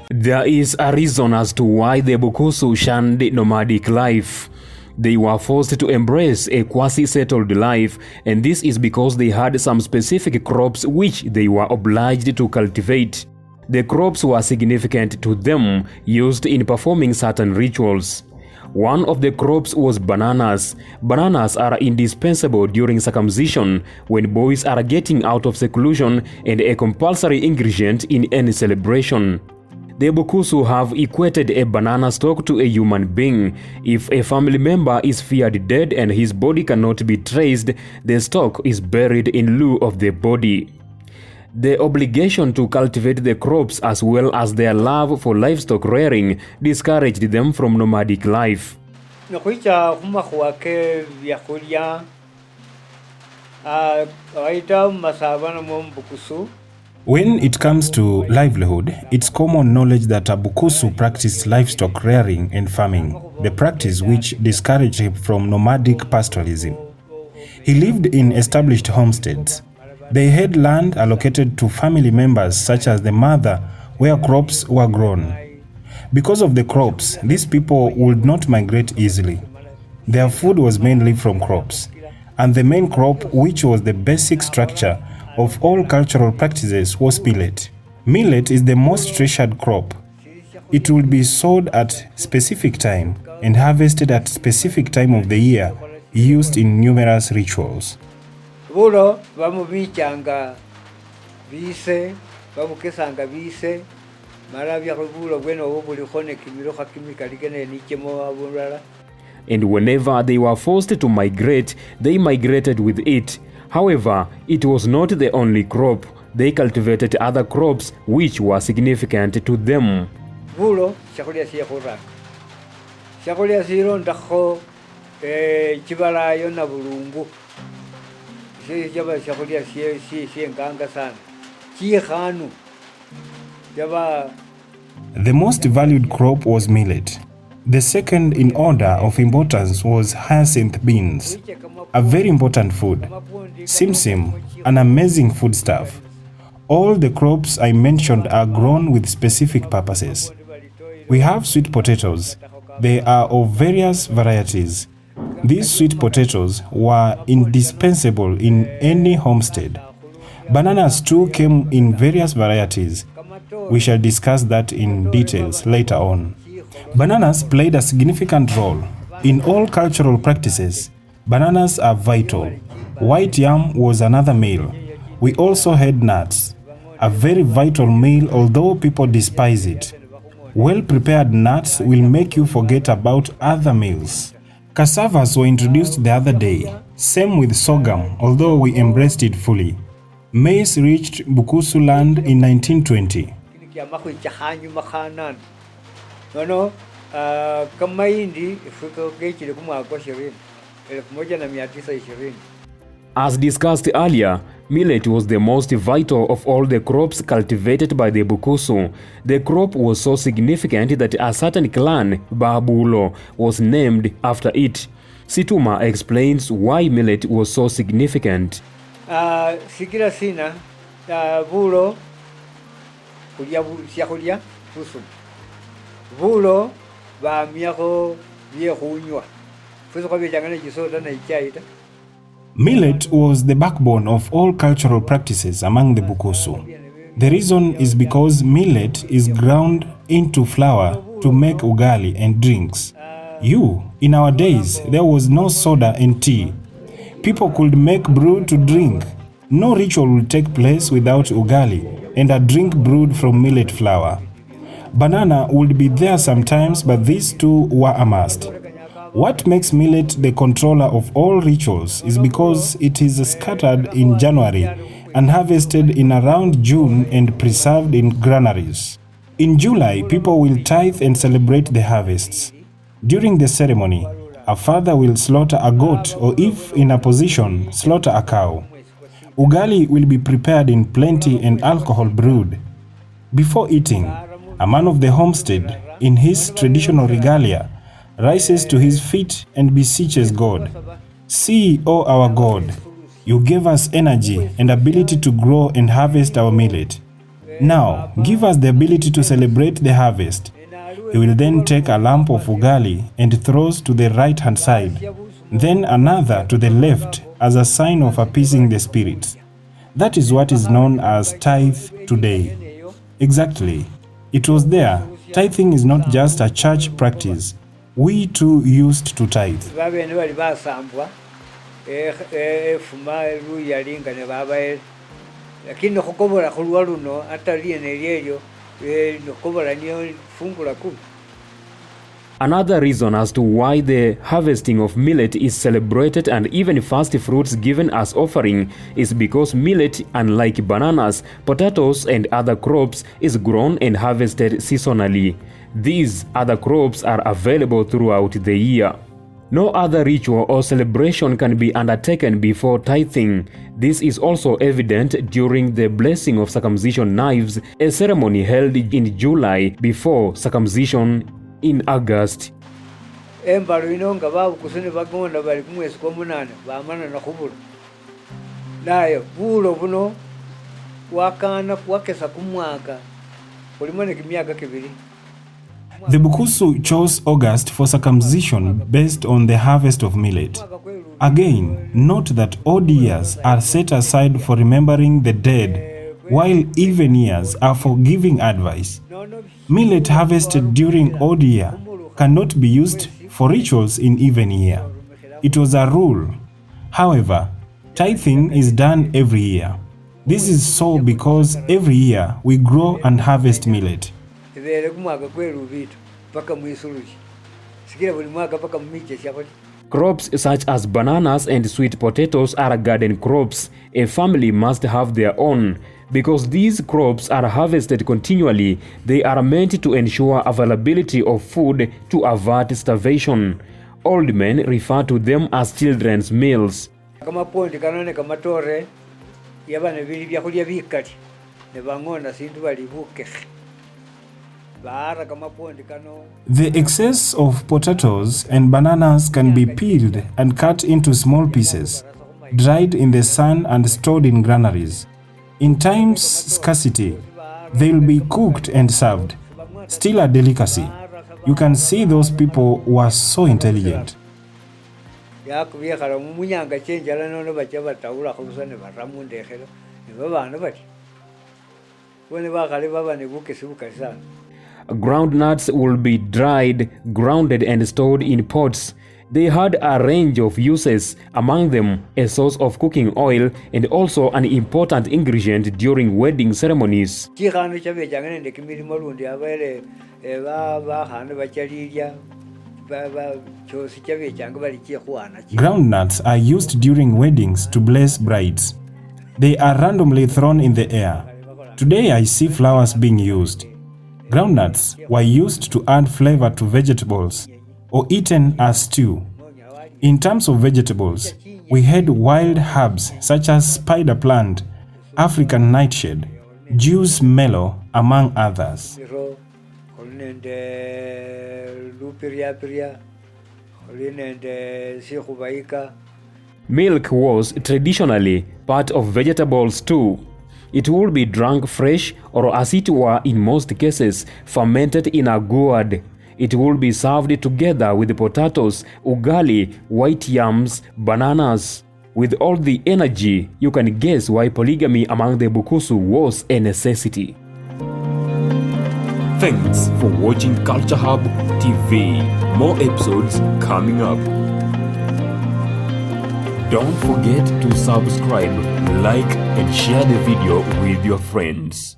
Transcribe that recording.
There is a reason as to why the Bukusu shunned nomadic life. They were forced to embrace a quasi-settled life, and this is because they had some specific crops which they were obliged to cultivate. The crops were significant to them, used in performing certain rituals. One of the crops was bananas. Bananas are indispensable during circumcision, when boys are getting out of seclusion, and a compulsory ingredient in any celebration. The Bukusu have equated a banana stalk to a human being. If a family member is feared dead and his body cannot be traced, the stalk is buried in lieu of the body. The obligation to cultivate the crops as well as their love for livestock rearing discouraged them from nomadic life. When it comes to livelihood, it's common knowledge that Bukusu practiced livestock rearing and farming, the practice which discouraged him from nomadic pastoralism. He lived in established homesteads. They had land allocated to family members such as the mother, where crops were grown. Because of the crops, these people would not migrate easily. Their food was mainly from crops, and the main crop, which was the basic structure of all cultural practices, was millet. Millet is the most treasured crop. It will be sowed at specific time and harvested at specific time of the year, used in numerous rituals. And whenever they were forced to migrate, they migrated with it. However, it was not the only crop. They cultivated other crops which were significant to them. The most valued crop was millet. The second in order of importance was hyacinth beans, a very important food. Simsim, an amazing foodstuff. All the crops I mentioned are grown with specific purposes. We have sweet potatoes. They are of various varieties. These sweet potatoes were indispensable in any homestead. Bananas too came in various varieties. We shall discuss that in details later on. Bananas played a significant role. In all cultural practices, bananas are vital. White yam was another meal. We also had nuts, a very vital meal although people despise it. Well-prepared nuts will make you forget about other meals. Cassavas were introduced the other day. Same with sorghum, although we embraced it fully. Maize reached Bukusu land in 1920. As discussed earlier, millet was the most vital of all the crops cultivated by the Bukusu. The crop was so significant that a certain clan, Babulo, was named after it. Situma explains why millet was so significant. Millet was the backbone of all cultural practices among the Bukusu. The reason is because millet is ground into flour to make ugali and drinks. In our days, there was no soda and tea. People could make brew to drink. No ritual will take place without ugali and a drink brewed from millet flour. Banana would be there sometimes, but these two were a must. What makes millet the controller of all rituals is because it is scattered in January and harvested in around June and preserved in granaries. In July, people will tithe and celebrate the harvests. During the ceremony, a father will slaughter a goat or, if in a position, slaughter a cow. Ugali will be prepared in plenty and alcohol brewed. Before eating, a man of the homestead, in his traditional regalia, rises to his feet and beseeches God. See, O our God, you gave us energy and ability to grow and harvest our millet. Now, give us the ability to celebrate the harvest. He will then take a lump of ugali and throws to the right-hand side, then another to the left as a sign of appeasing the spirits. That is what is known as tithe today. Exactly. It was there. Tithing is not just a church practice. We too used to tithe. Another reason as to why the harvesting of millet is celebrated and even fast fruits given as offering is because millet, unlike bananas, potatoes and other crops, is grown and harvested seasonally. These other crops are available throughout the year. No other ritual or celebration can be undertaken before tithing. This is also evident during the blessing of circumcision knives, a ceremony held in July before circumcision in August. Embalo inonga Bukusu ne bagonda bali kumwezi kwa munana bamana na kubula naye bulo buno wakana kwakesa kumwaka ulimone kimyaka kibiri. The Bukusu chose August for circumcision based on the harvest of millet. Again, note that odd years are set aside for remembering the dead, while even years are for giving advice. Millet harvested during odd year cannot be used for rituals in even year. It was a rule. However, tithing is done every year. This is so because every year we grow and harvest millet. Crops such as bananas and sweet potatoes are garden crops. A family must have their own. Because these crops are harvested continually, they are meant to ensure availability of food to avert starvation. Old men refer to them as children's meals. The excess of potatoes and bananas can be peeled and cut into small pieces, dried in the sun and stored in granaries. In times scarcity, they will be cooked and served. Still a delicacy. You can see those people were so intelligent. Groundnuts will be dried, grounded and stored in pots. They had a range of uses, among them a source of cooking oil and also an important ingredient during wedding ceremonies. Groundnuts are used during weddings to bless brides. They are randomly thrown in the air. Today I see flowers being used. Groundnuts were used to add flavor to vegetables or eaten as stew. In terms of vegetables, we had wild herbs such as spider plant, African nightshade, Jew's mallow, among others. Milk was traditionally part of vegetables too. It would be drunk fresh or, as it were in most cases, fermented in a gourd. It would be served together with potatoes, ugali, white yams, bananas. With all the energy, you can guess why polygamy among the Bukusu was a necessity. Thanks for watching Culture Hub TV. More episodes coming up. Don't forget to subscribe, like and share the video with your friends.